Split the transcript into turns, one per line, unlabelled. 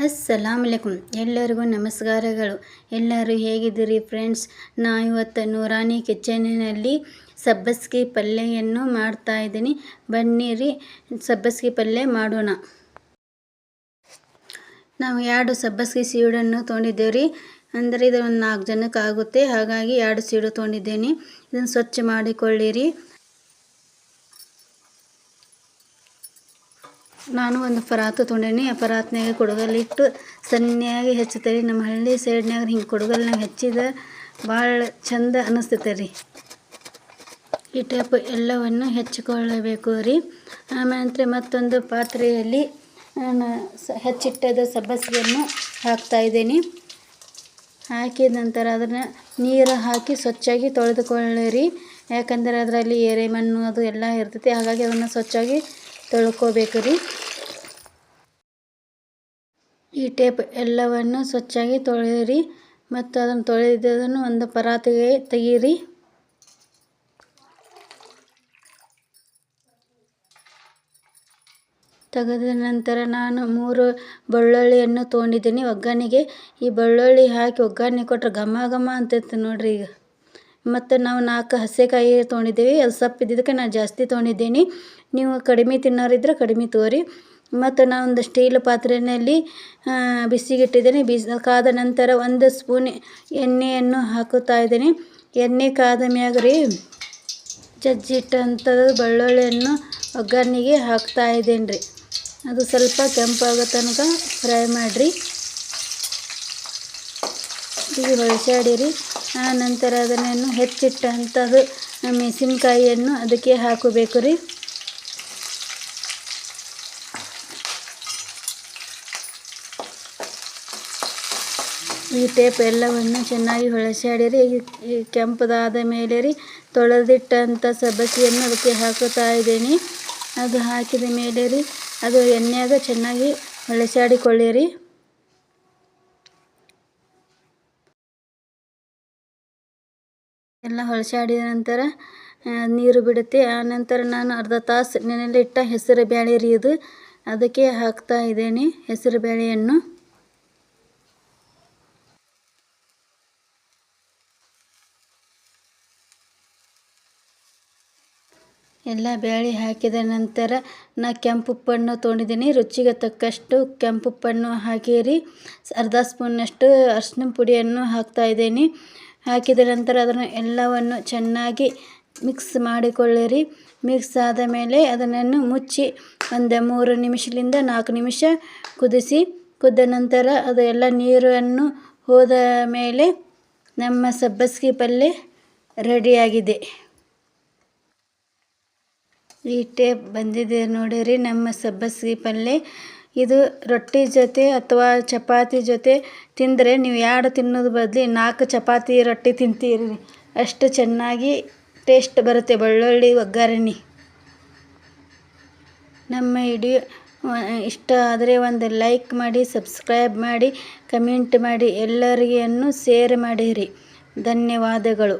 ಅಸ್ಸಲಾಮುಅಲೈಕುಂ. ಎಲ್ಲರಿಗೂ ನಮಸ್ಕಾರಗಳು. ಎಲ್ಲರೂ ಹೇಗಿದ್ದೀರಿ ಫ್ರೆಂಡ್ಸ್? ನಾನು ಇವತ್ತು ನೂರಾನಿ ಕಿಚನಿನಲ್ಲಿ ಸಬ್ಬಸ್ಗೆ ಪಲ್ಯವನ್ನು ಮಾಡ್ತಾ ಇದ್ದೀನಿ. ಬನ್ನಿರಿ ಸಬ್ಬಸ್ಗೆ ಪಲ್ಯ ಮಾಡೋಣ. ನಾವು 2 ಸಬ್ಬಸ್ಗೆ ಸೀಡನ್ನು ತೊಗೊಂಡಿದ್ದೇವೆ ರೀ. ಅಂದರೆ ಇದು ಒಂದು 4 ಜನಕ್ಕೆ ಆಗುತ್ತೆ, ಹಾಗಾಗಿ 2 ಸೀಡು ತೊಗೊಂಡಿದ್ದೇನೆ. ಇದನ್ನು ಸ್ವಚ್ಛ ಮಾಡಿಕೊಳ್ಳಿರಿ. ನಾನು ಒಂದು ಪರಾತು ತೊಗೊಂಡೇನಿ. ಆ ಪರಾತ್ನಾಗ ಕೊಡಗಲ್ಲಿಟ್ಟು ಸಣ್ಣಯಾಗಿ ಹೆಚ್ಚುತ್ತಾರೆ. ನಮ್ಮ ಹಳ್ಳಿ ಸೈಡ್ನಾಗ ಹಿಂಗೆ ಕೊಡಗಲ್ನಾಗ ಹೆಚ್ಚಿದ ಭಾಳ ಚಂದ ಅನ್ನಿಸ್ತೈತೆ ರೀ. ಈ ಟೈಪ್ ಎಲ್ಲವನ್ನು ಹೆಚ್ಚಿಕೊಳ್ಳಬೇಕು ರೀ. ಆಮೇಲೆ ಮತ್ತೊಂದು ಪಾತ್ರೆಯಲ್ಲಿ ಹೆಚ್ಚಿಟ್ಟದ ಸಬ್ಬಸಿಗೆಯನ್ನು ಹಾಕ್ತಾಯಿದ್ದೀನಿ. ಹಾಕಿದ ನಂತರ ಅದನ್ನು ನೀರು ಹಾಕಿ ಸ್ವಚ್ಛಾಗಿ ತೊಳೆದುಕೊಳ್ಳಿರಿ. ಯಾಕಂದರೆ ಅದರಲ್ಲಿ ಎರೆಮಣ್ಣು ಅದು ಎಲ್ಲ ಇರ್ತೈತಿ, ಹಾಗಾಗಿ ಅದನ್ನು ಸ್ವಚ್ಛಾಗಿ ತೊಳ್ಕೊಬೇಕು ರೀ. ಈ ಟೈಪ್ ಎಲ್ಲವನ್ನು ಸ್ವಚ್ಛಾಗಿ ತೊಳೆಯಿರಿ. ಮತ್ತು ಅದನ್ನು ತೊಳೆದನ್ನು ಒಂದು ಪರಾತಿಗೆ ತೆಗೀರಿ. ತೆಗೆದ ನಂತರ ನಾನು 3 ಬೆಳ್ಳುಳ್ಳಿಯನ್ನು ತೊಗೊಂಡಿದ್ದೀನಿ ಒಗ್ಗರಣೆಗೆ. ಈ ಬೆಳ್ಳುಳ್ಳಿ ಹಾಕಿ ಒಗ್ಗರಣೆ ಕೊಟ್ಟರೆ ಘಮ ಘಮ ಅಂತೈತೆ ನೋಡಿರಿ. ಈಗ ಮತ್ತು ನಾವು 4 ಹಸೆಕಾಯಿ ತೊಗೊಂಡಿದ್ದೀವಿ. ಅದು ಸಪ್ಪಿದ್ದಕ್ಕೆ ನಾನು ಜಾಸ್ತಿ ತೊಗೊಂಡಿದ್ದೀನಿ. ನೀವು ಕಡಿಮೆ ತಿನ್ನೋರಿದ್ರೆ ಕಡಿಮೆ ತೊಗೊರಿ. ಮತ್ತು ನಾನೊಂದು ಸ್ಟೀಲ್ ಪಾತ್ರೆಯಲ್ಲಿ ಬಿಸಿಗಿಟ್ಟಿದ್ದೀನಿ. ಕಾದ ನಂತರ 1 ಸ್ಪೂನ್ ಎಣ್ಣೆಯನ್ನು ಹಾಕುತ್ತಾ ಇದ್ದೀನಿ. ಎಣ್ಣೆ ಕಾದ ಮ್ಯಾಗ ರೀ ಜಜ್ಜಿಟ್ಟಂಥದ್ದು ಬೆಳ್ಳುಳ್ಳಿಯನ್ನು ಒಗ್ಗರಣೆಗೆ ಹಾಕ್ತಾ ಇದ್ದೀನಿ ರೀ. ಅದು ಸ್ವಲ್ಪ ಕೆಂಪಾಗೋ ತನಕ ಫ್ರೈ ಮಾಡಿರಿ. ಈಗ ಹೊಳಸಾಡಿರಿ. ಆ ನಂತರ ಅದನ್ನು ಹೆಚ್ಚಿಟ್ಟಂಥದ್ದು ಮೆಣಸಿನ್ಕಾಯಿಯನ್ನು ಅದಕ್ಕೆ ಹಾಕಬೇಕು ರೀ. ಈ ಟೇಪ್ ಎಲ್ಲವನ್ನು ಚೆನ್ನಾಗಿ ಹೊಳಸಾಡಿರಿ. ಈ ಕೆಂಪದಾದ ಮೇಲೆ ರೀ ತೊಳೆದಿಟ್ಟಂಥ ಸಬ್ಬಸಿಯನ್ನು ಅದಕ್ಕೆ ಹಾಕುತ್ತಾ ಇದ್ದೀನಿ. ಅದು ಹಾಕಿದ ಮೇಲೆ ರೀ ಅದು ಎಣ್ಣೆಯಾಗ ಚೆನ್ನಾಗಿ ಹೊಳಸಾಡಿಕೊಳ್ಳಿರಿ. ಎಲ್ಲ ಹೊಳಸಾಡಿದ ನಂತರ ನೀರು ಬಿಡುತ್ತೆ. ಆ ನಂತರ ನಾನು ಅರ್ಧ ತಾಸು ನೆನೆಲಿಟ್ಟ ಹೆಸರು ಬೇಳೆ ರೀ ಇದು, ಅದಕ್ಕೆ ಹಾಕ್ತಾ ಇದ್ದೇನೆ ಹೆಸರು ಬೇಳೆಯನ್ನು. ಎಲ್ಲ ಬೇಳೆ ಹಾಕಿದ ನಂತರ ನಾನು ಕೆಂಪು ಉಪ್ಪನ್ನು ತೊಗೊಂಡಿದ್ದೀನಿ. ರುಚಿಗೆ ತಕ್ಕಷ್ಟು ಕೆಂಪು ಉಪ್ಪನ್ನು ಹಾಕಿರಿ. ಅರ್ಧ ಸ್ಪೂನ್ನಷ್ಟು ಅರಿಶಿನ ಪುಡಿಯನ್ನು ಹಾಕ್ತಾಯಿದ್ದೀನಿ. ಹಾಕಿದ ನಂತರ ಅದನ್ನು ಎಲ್ಲವನ್ನು ಚೆನ್ನಾಗಿ ಮಿಕ್ಸ್ ಮಾಡಿಕೊಳ್ಳಿರಿ. ಮಿಕ್ಸ್ ಆದ ಮೇಲೆ ಅದನ್ನು ಮುಚ್ಚಿ ಒಂದು 3 ನಿಮಿಷದಿಂದ 4 ನಿಮಿಷ ಕುದಿಸಿ. ಕುದ್ದ ನಂತರ ಅದು ಎಲ್ಲ ನೀರನ್ನು ಹೋದ ಮೇಲೆ ನಮ್ಮ ಸಬ್ಬಸ್ಗೆ ಪಲ್ಯ ರೆಡಿಯಾಗಿದೆ. ಈ ಟೇಪ್ ಬಂದಿದೆ ನೋಡಿರಿ ನಮ್ಮ ಸಬ್ಬಸ್ಗೆ ಪಲ್ಯ. ಇದು ರೊಟ್ಟಿ ಜೊತೆ ಅಥವಾ ಚಪಾತಿ ಜೊತೆ ತಿಂದರೆ ನೀವು 2 ತಿನ್ನೋದು ಬದಲು 4 ಚಪಾತಿ ರೊಟ್ಟಿ ತಿಂತೀರಿ. ಅಷ್ಟು ಚೆನ್ನಾಗಿ ಟೇಸ್ಟ್ ಬರುತ್ತೆ ಬೆಳ್ಳುಳ್ಳಿ ಒಗ್ಗರಣೆ. ನಮ್ಮ ವಿಡಿಯೋ ಇಷ್ಟ ಆದರೆ ಒಂದು ಲೈಕ್ ಮಾಡಿ, ಸಬ್ಸ್ಕ್ರೈಬ್ ಮಾಡಿ, ಕಮೆಂಟ್ ಮಾಡಿ, ಎಲ್ಲರಿಗೂ ಶೇರ್ ಮಾಡಿರಿ. ಧನ್ಯವಾದಗಳು.